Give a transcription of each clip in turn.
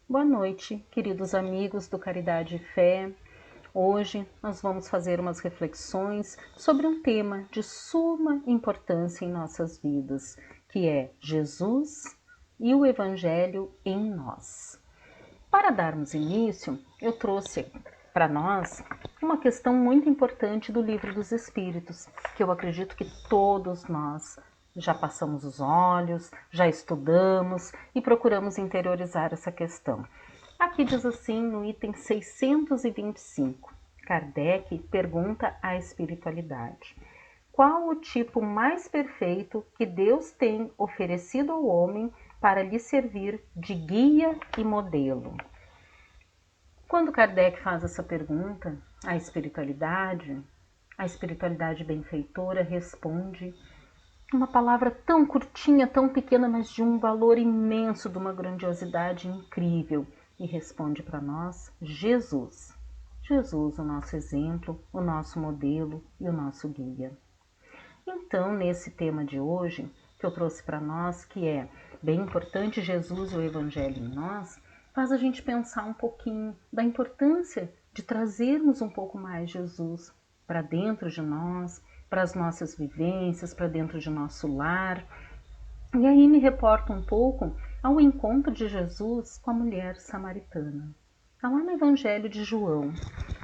Boa noite, queridos amigos do Caridade e Fé. Hoje nós vamos fazer umas reflexões sobre um tema de suma importância em nossas vidas, que é Jesus e o Evangelho em nós. Para darmos início, eu trouxe para nós uma questão muito importante do Livro dos Espíritos, que eu acredito que todos nós já passamos os olhos, já estudamos e procuramos interiorizar essa questão. Aqui diz assim no item 625, Kardec pergunta à espiritualidade: qual o tipo mais perfeito que Deus tem oferecido ao homem para lhe servir de guia e modelo? Quando Kardec faz essa pergunta à a espiritualidade benfeitora responde uma palavra tão curtinha, tão pequena, mas de um valor imenso, de uma grandiosidade incrível, e responde para nós: Jesus. Jesus, o nosso exemplo, o nosso modelo e o nosso guia. Então, nesse tema de hoje, que eu trouxe para nós, que é bem importante Jesus e o Evangelho em nós, faz a gente pensar um pouquinho da importância de trazermos um pouco mais Jesus para dentro de nós, para as nossas vivências, para dentro de nosso lar. E aí me reporto um pouco ao encontro de Jesus com a mulher samaritana. Está lá no Evangelho de João.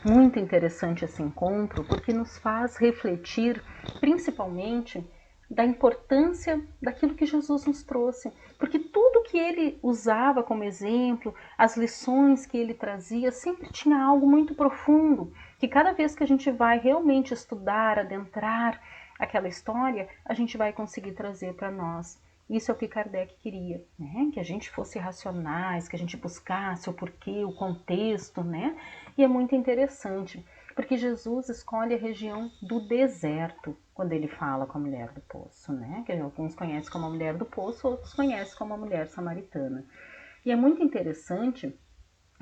Muito interessante esse encontro, porque nos faz refletir, principalmente, da importância daquilo que Jesus nos trouxe. Porque tudo que ele usava como exemplo, as lições que ele trazia, sempre tinha algo muito profundo, que cada vez que a gente vai realmente estudar, adentrar aquela história, a gente vai conseguir trazer para nós. Isso é o que Kardec queria, né? Que a gente fosse racionais, que a gente buscasse o porquê, o contexto, né? E é muito interessante, porque Jesus escolhe a região do deserto quando ele fala com a mulher do poço, né? Que alguns conhecem como a mulher do poço, outros conhecem como a mulher samaritana. E é muito interessante,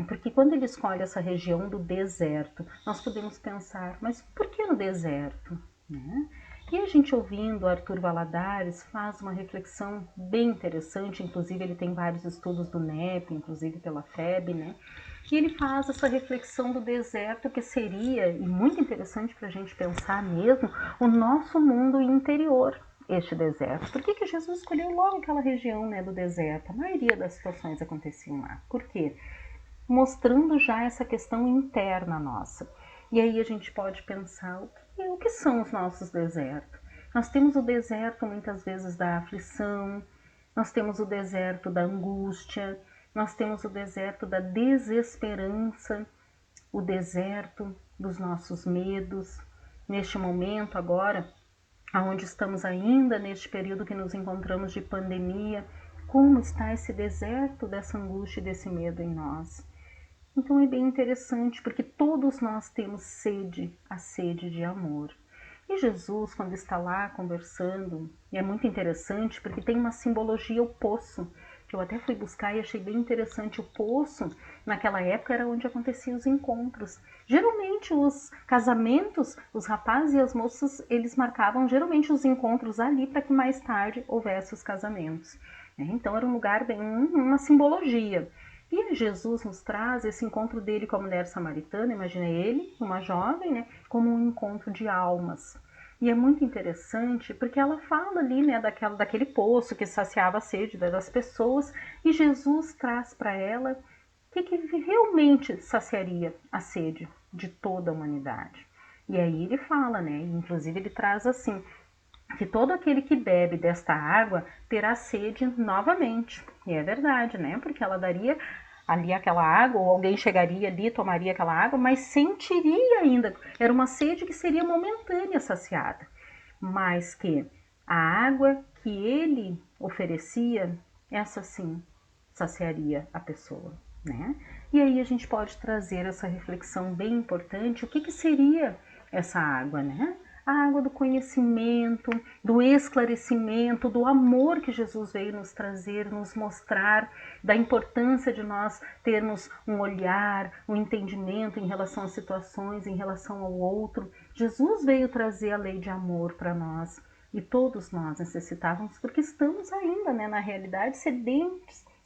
porque quando ele escolhe essa região do deserto, nós podemos pensar, mas por que no deserto, né? E a gente ouvindo Arthur Valadares faz uma reflexão bem interessante, inclusive ele tem vários estudos do NEP, inclusive pela FEB, né? E ele faz essa reflexão do deserto que seria, e muito interessante para a gente pensar mesmo, o nosso mundo interior, este deserto. Por que Jesus escolheu logo aquela região, né, do deserto? A maioria das situações aconteciam lá. Por quê? Mostrando já essa questão interna nossa. E aí a gente pode pensar, o que são os nossos desertos? Nós temos o deserto muitas vezes da aflição, nós temos o deserto da angústia, nós temos o deserto da desesperança, o deserto dos nossos medos. Neste momento agora, onde estamos ainda neste período que nos encontramos de pandemia, como está esse deserto dessa angústia e desse medo em nós? Então é bem interessante, porque todos nós temos sede, a sede de amor. E Jesus, quando está lá conversando, e é muito interessante, porque tem uma simbologia, o poço, que eu até fui buscar e achei bem interessante. O poço, naquela época, era onde aconteciam os encontros. Geralmente os casamentos, os rapazes e as moças, eles marcavam geralmente os encontros ali para que mais tarde houvesse os casamentos. Então era um lugar, bem, uma simbologia. E Jesus nos traz esse encontro dele com a mulher samaritana, imagina ele, uma jovem, né, como um encontro de almas. E é muito interessante porque ela fala ali, né, daquele poço que saciava a sede das pessoas, e Jesus traz para ela o que realmente saciaria a sede de toda a humanidade. E aí ele fala, né, inclusive ele traz assim, que todo aquele que bebe desta água terá sede novamente. E é verdade, né? Porque ela daria ali aquela água, ou alguém chegaria ali, tomaria aquela água, mas sentiria ainda. Era uma sede que seria momentânea saciada. Mas que a água que ele oferecia, essa sim, saciaria a pessoa, né? E aí a gente pode trazer essa reflexão bem importante, o que seria essa água, né? A água do conhecimento, do esclarecimento, do amor que Jesus veio nos trazer, nos mostrar, da importância de nós termos um olhar, um entendimento em relação às situações, em relação ao outro. Jesus veio trazer a lei de amor para nós e todos nós necessitávamos, porque estamos ainda, né, na realidade,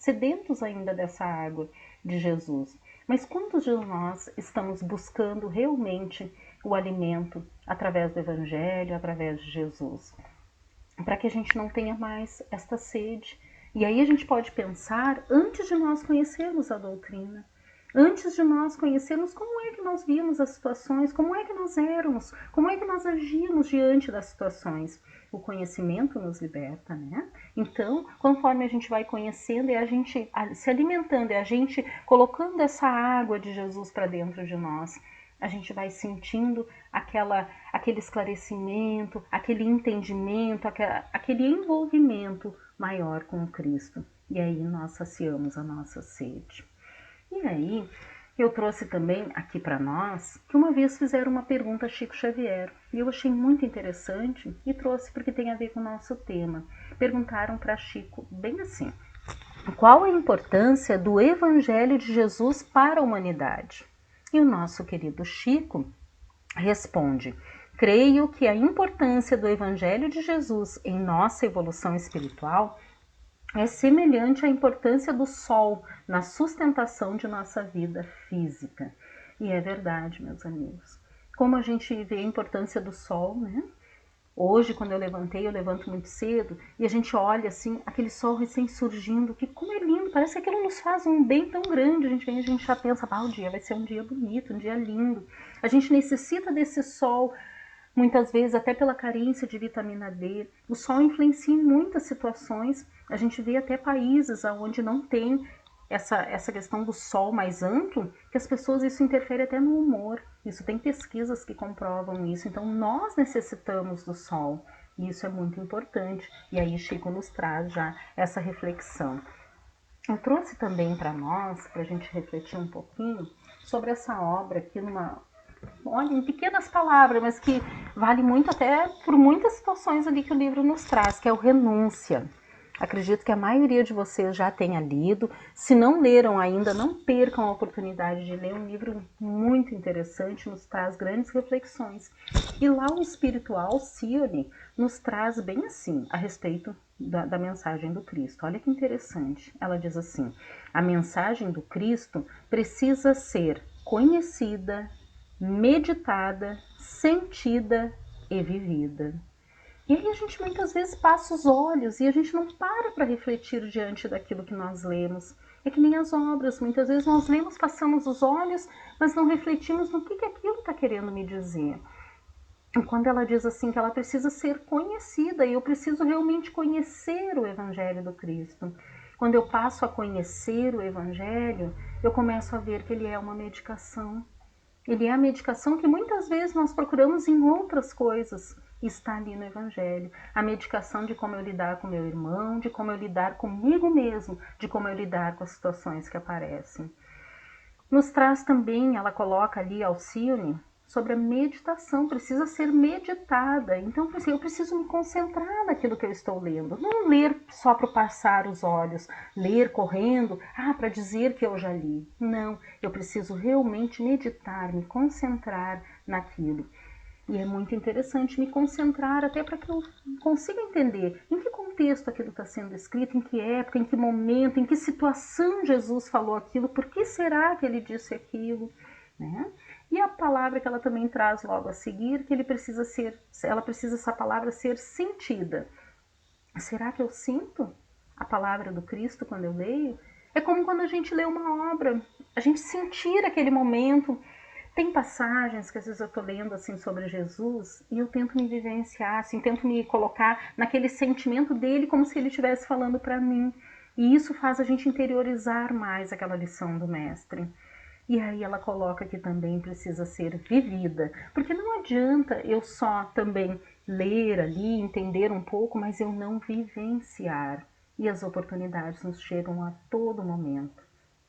sedentos ainda dessa água de Jesus. Mas quantos de nós estamos buscando realmente o alimento através do Evangelho, através de Jesus? Para que a gente não tenha mais esta sede. E aí a gente pode pensar antes de nós conhecermos a doutrina, antes de nós conhecermos como é que nós víamos as situações, como é que nós éramos, como é que nós agíamos diante das situações. O conhecimento nos liberta, né? Então, conforme a gente vai conhecendo, é a gente se alimentando, é a gente colocando essa água de Jesus para dentro de nós, a gente vai sentindo aquele esclarecimento, aquele entendimento, aquele envolvimento maior com o Cristo. E aí nós saciamos a nossa sede. E aí eu trouxe também aqui para nós que uma vez fizeram uma pergunta a Chico Xavier e eu achei muito interessante e trouxe porque tem a ver com o nosso tema. Perguntaram para Chico bem assim: qual a importância do Evangelho de Jesus para a humanidade? E o nosso querido Chico responde: creio que a importância do Evangelho de Jesus em nossa evolução espiritual é semelhante à importância do sol na sustentação de nossa vida física. E é verdade, meus amigos. Como a gente vê a importância do sol, né? Hoje, quando eu levanto muito cedo, e a gente olha assim, aquele sol recém-surgindo, que como é lindo, parece que aquilo nos faz um bem tão grande. A gente já pensa, o dia vai ser um dia bonito, um dia lindo. A gente necessita desse sol, muitas vezes até pela carência de vitamina D. O sol influencia em muitas situações. A gente vê até países onde não tem essa questão do sol mais amplo, que as pessoas, isso interfere até no humor. Isso tem pesquisas que comprovam isso. Então nós necessitamos do sol. E isso é muito importante. E aí Chico nos traz já essa reflexão. Eu trouxe também para nós, para a gente refletir um pouquinho, sobre essa obra aqui olha, em pequenas palavras, mas que vale muito até por muitas situações ali que o livro nos traz, que é o Renúncia. Acredito que a maioria de vocês já tenha lido. Se não leram ainda, não percam a oportunidade de ler. Um livro muito interessante, nos traz grandes reflexões. E lá o espírito Alcione nos traz bem assim, a respeito da mensagem do Cristo. Olha que interessante. Ela diz assim: a mensagem do Cristo precisa ser conhecida, meditada, sentida e vivida. E aí a gente muitas vezes passa os olhos e a gente não para refletir diante daquilo que nós lemos. É que nem as obras, muitas vezes nós lemos, passamos os olhos, mas não refletimos no que aquilo está querendo me dizer. E quando ela diz assim que ela precisa ser conhecida, e eu preciso realmente conhecer o Evangelho do Cristo. Quando eu passo a conhecer o Evangelho, eu começo a ver que ele é uma medicação. Ele é a medicação que muitas vezes nós procuramos em outras coisas. Está ali no Evangelho. A medicação de como eu lidar com meu irmão, de como eu lidar comigo mesmo, de como eu lidar com as situações que aparecem. Nos traz também, ela coloca ali Alcione, sobre a meditação, precisa ser meditada. Então, eu preciso me concentrar naquilo que eu estou lendo. Não ler só para passar os olhos, ler correndo, para dizer que eu já li. Não, eu preciso realmente meditar, me concentrar naquilo. E é muito interessante me concentrar até para que eu consiga entender em que contexto aquilo está sendo escrito, em que época, em que momento, em que situação Jesus falou aquilo, por que será que ele disse aquilo, né? E a palavra que ela também traz logo a seguir, que ela precisa essa palavra ser sentida. Será que eu sinto a palavra do Cristo quando eu leio? É como quando a gente lê uma obra, a gente sentir aquele momento. Tem passagens que às vezes eu estou lendo assim sobre Jesus e eu tento me vivenciar, assim, tento me colocar naquele sentimento dele como se ele estivesse falando para mim. E isso faz a gente interiorizar mais aquela lição do mestre. E aí ela coloca que também precisa ser vivida, porque não adianta eu só também ler ali, entender um pouco, mas eu não vivenciar. E as oportunidades nos chegam a todo momento.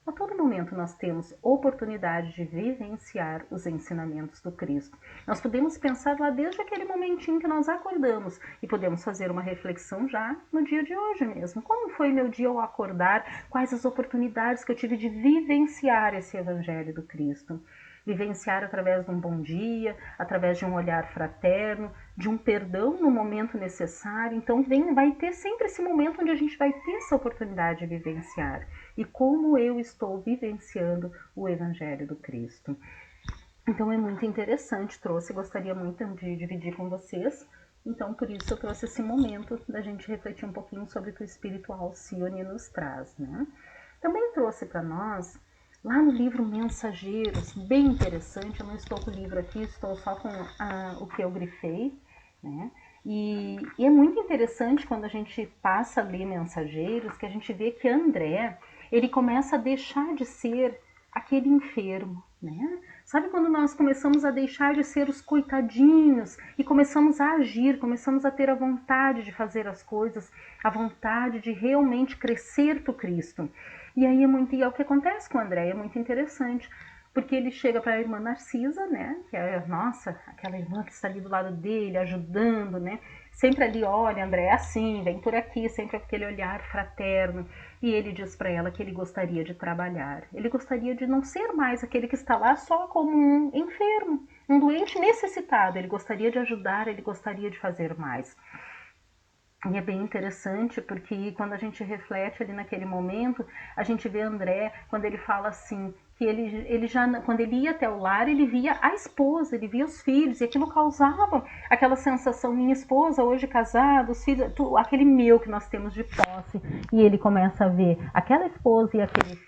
A todo momento nós temos oportunidade de vivenciar os ensinamentos do Cristo. Nós podemos pensar lá desde aquele momentinho que nós acordamos e podemos fazer uma reflexão já no dia de hoje mesmo. Como foi meu dia ao acordar? Quais as oportunidades que eu tive de vivenciar esse Evangelho do Cristo? vivenciar através de um bom dia, através de um olhar fraterno, de um perdão no momento necessário. Então vai ter sempre esse momento onde a gente vai ter essa oportunidade de vivenciar. E como eu estou vivenciando o Evangelho do Cristo. Então é muito interessante, gostaria muito de dividir com vocês. Então, por isso eu trouxe esse momento da gente refletir um pouquinho sobre o que o Espírito Alcione nos traz, né? Também trouxe para nós, lá no livro Mensageiros, bem interessante, eu não estou com o livro aqui, estou só com o que eu grifei, né? E é muito interessante quando a gente passa a ler Mensageiros, que a gente vê que André, ele começa a deixar de ser aquele enfermo, né? Sabe quando nós começamos a deixar de ser os coitadinhos e começamos a agir, começamos a ter a vontade de fazer as coisas, a vontade de realmente crescer para o Cristo. E aí é o que acontece com o André, é muito interessante, porque ele chega para a irmã Narcisa, né, que é, aquela irmã que está ali do lado dele, ajudando, né, sempre ali, olha, André, é assim, vem por aqui, sempre aquele olhar fraterno. E ele diz para ela que ele gostaria de trabalhar. Ele gostaria de não ser mais aquele que está lá só como um enfermo, um doente necessitado. Ele gostaria de ajudar, ele gostaria de fazer mais. E é bem interessante porque quando a gente reflete ali naquele momento, a gente vê André, quando ele fala assim, que ele já, quando ele ia até o lar, ele via a esposa, ele via os filhos, e aquilo causava aquela sensação, minha esposa hoje casada, os filhos, aquele meu que nós temos de posse, e ele começa a ver aquela esposa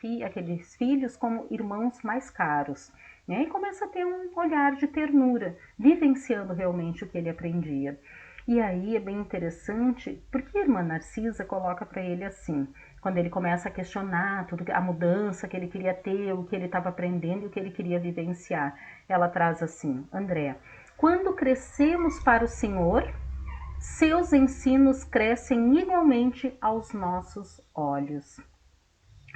e aqueles filhos como irmãos mais caros, né? E começa a ter um olhar de ternura, vivenciando realmente o que ele aprendia. E aí é bem interessante, porque a irmã Narcisa coloca para ele assim, quando ele começa a questionar tudo, a mudança que ele queria ter, o que ele estava aprendendo e o que ele queria vivenciar. Ela traz assim, André, quando crescemos para o Senhor, seus ensinos crescem igualmente aos nossos olhos.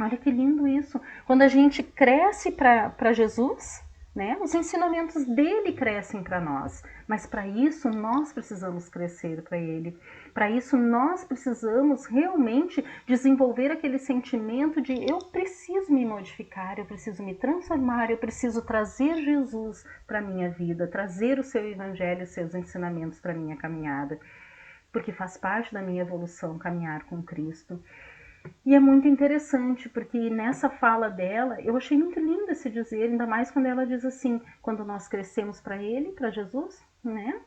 Olha que lindo isso. Quando a gente cresce para Jesus, né, os ensinamentos dele crescem para nós. Mas para isso nós precisamos crescer para ele. Para isso nós precisamos realmente desenvolver aquele sentimento de eu preciso me modificar, eu preciso me transformar, eu preciso trazer Jesus para a minha vida, trazer o seu evangelho, os seus ensinamentos para a minha caminhada. Porque faz parte da minha evolução caminhar com Cristo. E é muito interessante, porque nessa fala dela, eu achei muito lindo esse dizer, ainda mais quando ela diz assim, quando nós crescemos para ele, para Jesus, né?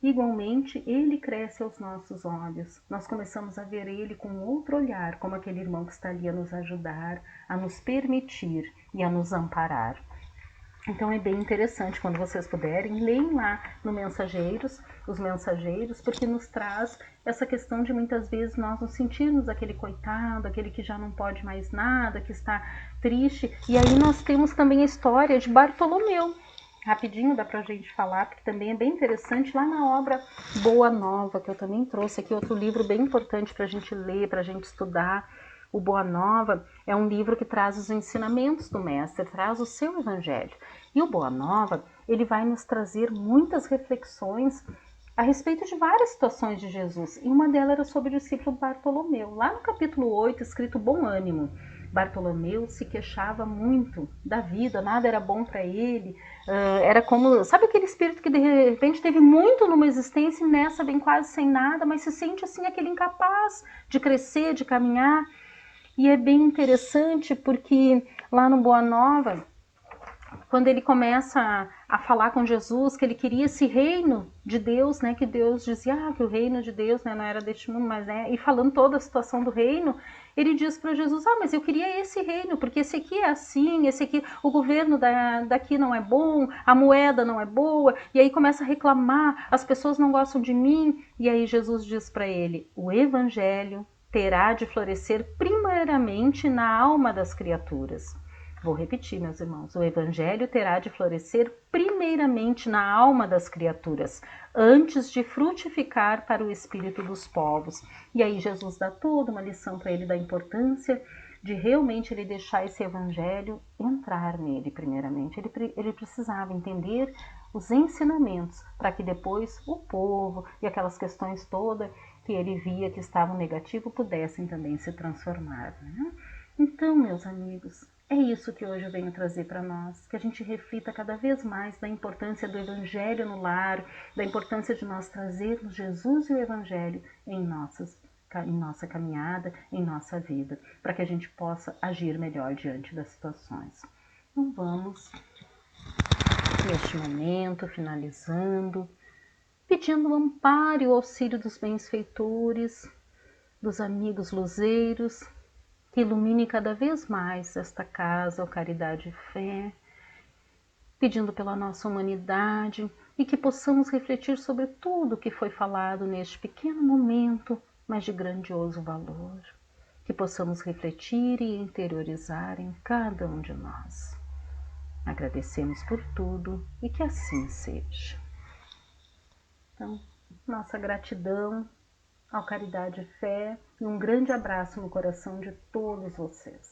Igualmente, ele cresce aos nossos olhos. Nós começamos a ver ele com outro olhar, como aquele irmão que está ali a nos ajudar, a nos permitir e a nos amparar. Então é bem interessante, quando vocês puderem, leem lá no Mensageiros, os Mensageiros, porque nos traz essa questão de muitas vezes nós nos sentirmos aquele coitado, aquele que já não pode mais nada, que está triste. E aí nós temos também a história de Bartolomeu. Rapidinho dá pra gente falar, porque também é bem interessante, lá na obra Boa Nova, que eu também trouxe aqui, outro livro bem importante pra gente ler, pra gente estudar. O Boa Nova é um livro que traz os ensinamentos do Mestre, traz o seu Evangelho. E o Boa Nova, ele vai nos trazer muitas reflexões a respeito de várias situações de Jesus. E uma delas era sobre o discípulo Bartolomeu. Lá no capítulo 8, escrito Bom Ânimo, Bartolomeu se queixava muito da vida, nada era bom para ele. Era como, sabe aquele espírito que de repente teve muito numa existência e nessa vem quase sem nada, mas se sente assim aquele incapaz de crescer, de caminhar. E é bem interessante porque lá no Boa Nova, quando ele começa a falar com Jesus, que ele queria esse reino de Deus, né, que Deus dizia que o reino de Deus, né, não era deste mundo, mas e falando toda a situação do reino, ele diz para Jesus, mas eu queria esse reino, porque esse aqui é assim, esse aqui, o governo daqui não é bom, a moeda não é boa, e aí começa a reclamar, as pessoas não gostam de mim, e aí Jesus diz para ele, o evangelho terá de florescer primeiramente na alma das criaturas. Vou repetir, meus irmãos, o evangelho terá de florescer primeiramente na alma das criaturas, antes de frutificar para o espírito dos povos. E aí Jesus dá toda uma lição para ele da importância de realmente ele deixar esse evangelho entrar nele primeiramente. Ele precisava entender os ensinamentos para que depois o povo e aquelas questões todas que ele via que estavam negativos pudessem também se transformar, né? Então, meus amigos, É isso que hoje eu venho trazer para nós, que a gente reflita cada vez mais da importância do Evangelho no lar, da importância de nós trazermos Jesus e o Evangelho em nossa caminhada, em nossa vida, para que a gente possa agir melhor diante das situações. Então vamos, neste momento, finalizando, pedindo o amparo e o auxílio dos benfeitores, dos amigos luzeiros, que ilumine cada vez mais esta casa, Caridade e Fé, pedindo pela nossa humanidade e que possamos refletir sobre tudo o que foi falado neste pequeno momento, mas de grandioso valor, que possamos refletir e interiorizar em cada um de nós. Agradecemos por tudo e que assim seja. Então, nossa gratidão ao Caridade e Fé e um grande abraço no coração de todos vocês.